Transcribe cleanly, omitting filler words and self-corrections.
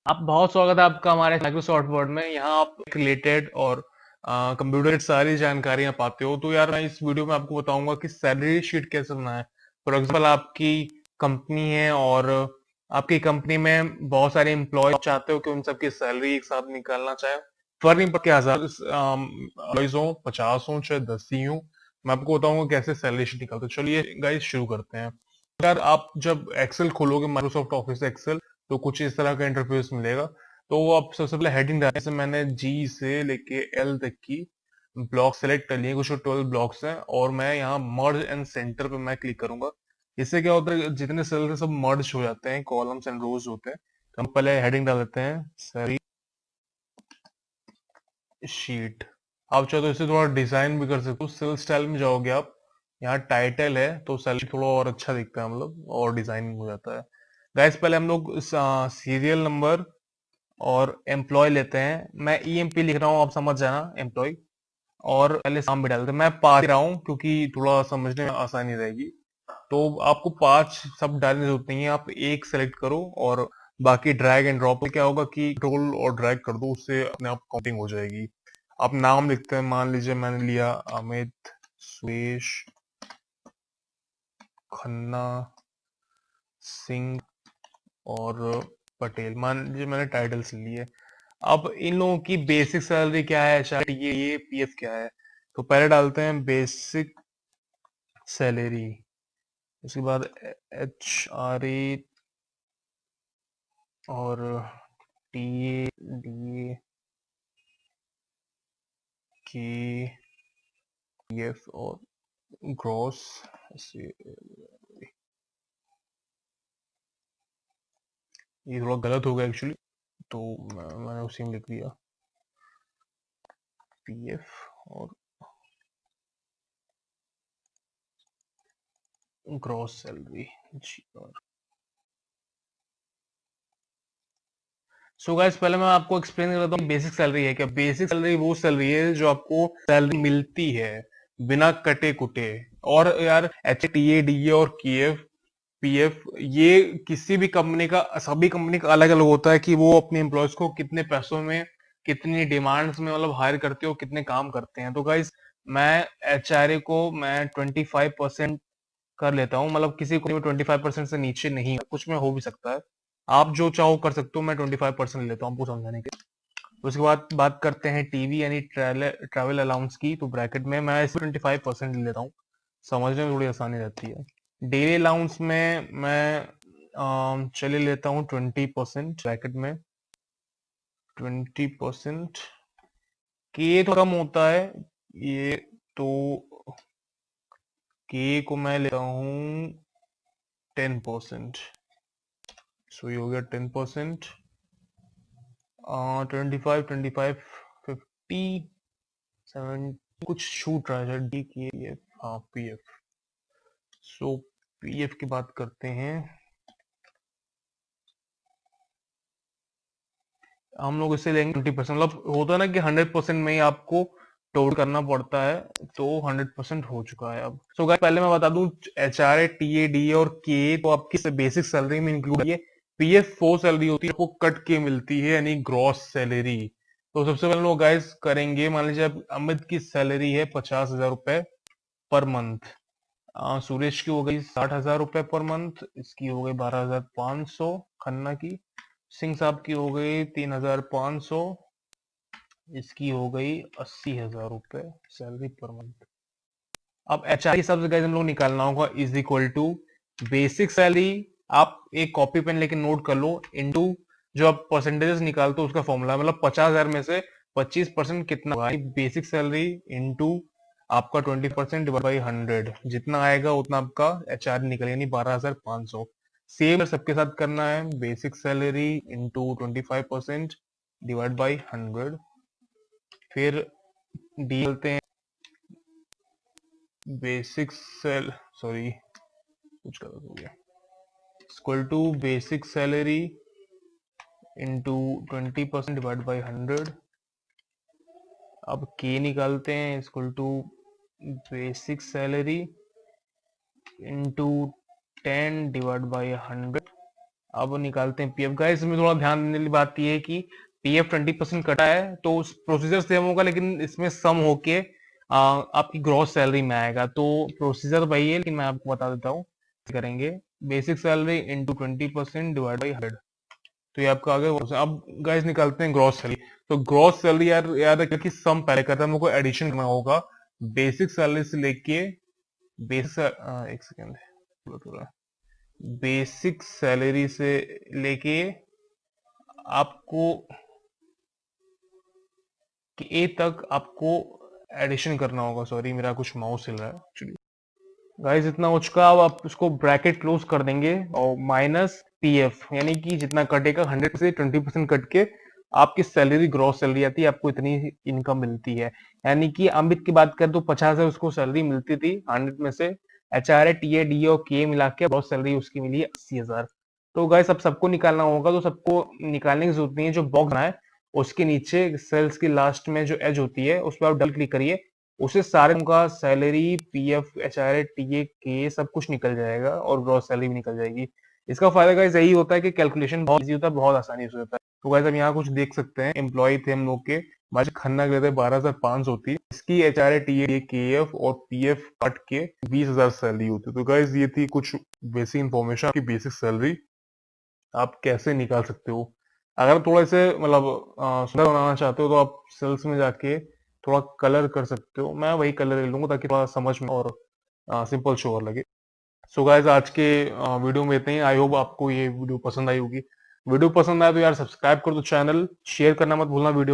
आप बहुत स्वागत है आपका हमारे माइक्रोसॉफ्ट वर्ड में। यहाँ आप रिलेटेड और कंप्यूटर सारी जानकारियां पाते हो। तो यार मैं इस वीडियो में आपको बताऊंगा कि सैलरी शीट कैसे बनाए। फॉर एग्जाम्पल आपकी कंपनी है और आपकी कंपनी में बहुत सारे एम्प्लॉय चाहते हो कि उन सबकी सैलरी एक साथ निकालना चाहे। फर्क नहीं पड़ता 1000 हो, 50 हो, चाहे 10 ही हो। मैं आपको बताऊंगा कैसे सैलरी शीट निकालते हो। चलिए गाइस शुरू करते हैं। यार आप जब एक्सेल खोलोगे, माइक्रोसॉफ्ट ऑफिस एक्सेल, तो कुछ इस तरह का इंटरफेस मिलेगा। तो वो आप सबसे पहले हेडिंग डालने से मैंने जी से लेके एल तक की ब्लॉक सेलेक्ट कर लिए, कुछ 12 ब्लॉक्स हैं और मैं यहाँ मर्ज एंड सेंटर पे मैं क्लिक करूंगा। इससे क्या होता है, जितने सेल्स हैं सब मर्ज हो जाते हैं, कॉलम्स एंड रोज होते हैं। तो हम पहले हेडिंग डाल देते हैं सैलरी शीट। आप चाहे तो इसे थोड़ा डिजाइन भी कर सकते हो। सेल स्टाइल में जाओगे आप, यहाँ टाइटल है तो सैलरी थोड़ा और अच्छा दिखता है, मतलब और डिजाइनिंग हो जाता है। गाइस पहले हम लोग सीरियल नंबर और एम्प्लॉय लेते हैं। मैं ईएमपी लिख रहा हूँ, आप समझ जाना एम्प्लॉय। और पहले नाम भी डालते हैं। मैं 5 रहा हूँ क्योंकि थोड़ा समझने में आसानी रहेगी। तो आपको 5 सब डालने की जरूरत नहीं है, आप एक सेलेक्ट करो और बाकी ड्रैग एंड ड्रॉप। क्या होगा कि कंट्रोल और ड्रैग कर दो, उससे अपने आप काउंटिंग हो जाएगी। आप नाम लिखते हैं, मान लीजिए मैंने लिया अमित, सुरेश, खन्ना, सिंह और पटेल। मान लीजिए मैंने टाइटल्स लिए। अब इन लोगों की बेसिक सैलरी क्या है, शायद ये पीएफ क्या है। तो पहले डालते हैं बेसिक सैलरी, उसके बाद एच आर ए और टी ए डी ए के पीएफ और ग्रॉस। ये थोड़ा गलत हो गया एक्चुअली, तो मैंने उसी में लिख दिया पीएफ और ग्रॉस सैलरी जी। सो गाइस पहले मैं आपको एक्सप्लेन कर देता हूँ बेसिक सैलरी है क्या। बेसिक सैलरी वो सैलरी है जो आपको सैलरी मिलती है बिना कटे कुटे। और यार H T A D A और के एफ पीएफ ये किसी भी कंपनी का, सभी कंपनी का अलग अलग होता है कि वो अपने एम्प्लॉयज को कितने पैसों में, कितनी डिमांड्स में मतलब हायर करते हो, कितने काम करते हैं। तो गाइस मैं एचआरए को मैं 25% कर लेता हूँ। मतलब किसी को 25% से नीचे नहीं, कुछ में हो भी सकता है। आप जो चाहो कर सकते हो, मैं 25% लेता हूँ आपको समझाने के। उसके बाद बात करते हैं टीवी यानी ट्रैवल अलाउंस की। तो ब्रैकेट में मैं इसे 25% ले लेता हूँ, समझने में थोड़ी आसानी रहती है। डेली अलाउंस में मैं चले लेता हूँ 20%, ब्रैकेट में 20%। के तो कम होता है ये, तो के को मैं लेता हूँ 10%। सो ये हो गया 10%। 25, 50, 70 कुछ छूट रहा है। डी के एफ, हाँ पीएफ। सो पीएफ की बात करते हैं। हम लोग इसे लेंगे 20%। मतलब होता है ना कि 100% में ही आपको टोटल करना पड़ता है, तो 100% हो चुका है अब। सो गाइस पहले मैं बता दूं, H R A T A D और के तो आपकी बेसिक सैलरी में इंक्लूड है। पीएफ वो सैलरी होती है आपको कट के मिलती है, यानी ग्रॉस सैलरी। तो सबसे पहले लोग गाइस करेंगे, मान लीजिए अमित की सैलरी है 50,000 रुपए पर मंथ। सुरेश की हो गई 60,000 रुपए पर मंथ, इसकी हो गई 12,500। खन्ना की, सिंह साहब की हो गई 3,500, इसकी हो गई 80,000 रुपए सैलरी पर मंथ। अब एच आर सबसे गाइस हम लोग निकालना होगा is equal to basic salary. आप एक कॉपी पेन लेके नोट कर लो, इनटू जो आप परसेंटेजेस निकालते हो उसका फॉर्मूला, मतलब 50,000 में से 25% कितना होगा। बेसिक सैलरी इंटू आपका 20% डिवाइड बाई 100, जितना आएगा उतना आपका एच आर निकलेगा, यानी 12,500। सेम सबके साथ करना है, basic salary into 25% divide by 100। फिर डी बोलते हैं बेसिक सेल, सॉरी कुछ गलत हो गया, equal to basic salary into 20% divide by 100। अब के निकालते हैं, equal to basic salary into 10 divide by 100। अब निकालते हैं पीएफ। गाइस इसमें थोड़ा ध्यान देने वाली बात ये है कि पीएफ 20% कटा है तो प्रोसीजर सेम होगा, लेकिन इसमें सम होके आपकी ग्रॉस सैलरी में आएगा। तो प्रोसीजर वही है, लेकिन मैं आपको बता देता हूँ करेंगे। Basic salary into 20% divide by 100, तो ये आपका आ गया। अब गाइस निकालते हैं ग्रॉस सैलरी। तो ग्रॉस सैलरी यार याद रखिए कि सम पहले करता है, हमको एडिशन करना होगा बेसिक सैलरी से लेके बेसिक, एक सेकेंड, थोड़ा बेसिक सैलरी से लेके आपको ए तक आपको एडिशन करना होगा। सॉरी मेरा कुछ माउस हिल रहा है एक्चुअली। गाइस इतना हो चुका, अब आप इसको ब्रैकेट क्लोज कर देंगे और माइनस पीएफ, यानी कि जितना कटेगा 100 से 20% कट के आपकी सैलरी ग्रॉस सैलरी आती है, आपको इतनी इनकम मिलती है। यानी कि अमित की बात करें तो 50 है उसको सैलरी मिलती थी 100 में से, एचआरए टीए डी और के मिला के ग्रॉस सैलरी उसकी मिली है 80,000। तो गाइस अब सबको निकालना होगा, तो सबको निकालने की जरूरत नहीं है। जो बॉक्स बना है उसके नीचे सेल्स की लास्ट में जो एज होती है उस पर आप डबल क्लिक करिए, उससे सारे उनका सैलरी पीएफ एचआरए टीए के सब कुछ निकल जाएगा और ग्रॉस सैलरी भी निकल जाएगी। इसका फायदा गाइस यही होता है कि कैलकुलेशन बहुत इजी होता है, बहुत आसानी से होता है। तो गाइस हम यहाँ कुछ देख सकते हैं, एम्प्लॉय थे हम लोग के माजिद खन्ना के 12,500 थी, इसकी एचआरए टीए केएफ और पीएफ काट के 20,000 सैलरी होती है। तो गाइस ये थी कुछ बेसिक इन्फॉर्मेशन आपकी बेसिक सैलरी आप कैसे निकाल सकते हो। अगर थोड़ा से मतलब सुंदर बनाना चाहते हो तो आप सेल्स में जाके थोड़ा कलर कर सकते हो। मैं वही कलर ले लूंगा ताकि थोड़ा समझ में और सिंपल शो और लगे। सो गाइस आज के वीडियो में इतना ही। आई होप आपको ये वीडियो पसंद आई होगी। वीडियो पसंद आया तो यार सब्सक्राइब कर दो चैनल, शेयर करना मत भूलना वीडियो।